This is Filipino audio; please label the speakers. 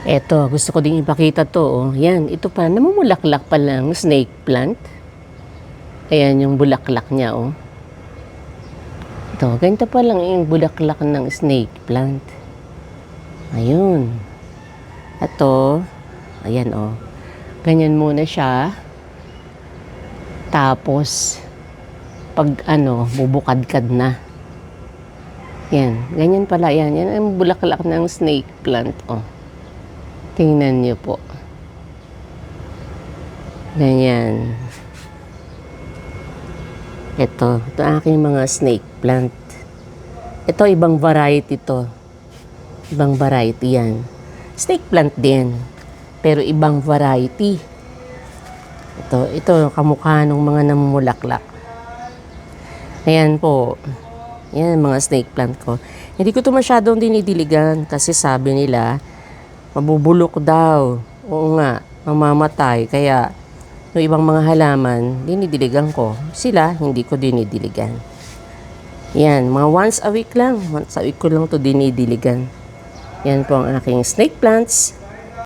Speaker 1: Eto, gusto ko ding ipakita to, oh. Yan, ito pa, namumulaklak pa lang, snake plant. Ayan yung bulaklak niya, oh. Ito, ganito pa lang yung bulaklak ng snake plant. Ayun. Ito, ayan, oh. Ganyan muna siya. Tapos, pag bubukadkad na. Yan, ganyan pala, yan. Yan ang bulaklak ng snake plant, oh. Tingnan niyo po. Ganyan. Ito aking mga snake plant. Ito, ibang variety to. Ibang variety yan. Snake plant din. Pero ibang variety. Ito kamukha ng mga namumulaklak. Ayan po. Yan, mga snake plant ko. Hindi ko to masyadong dinidiligan kasi sabi nila, mabubulok daw. Oo nga, mamamatay. Kaya, yung ibang mga halaman, dinidiligan ko. Sila, hindi ko dinidiligan. Yan, mga once a week lang. Once a week ko lang to dinidiligan. Yan po ang aking snake plants.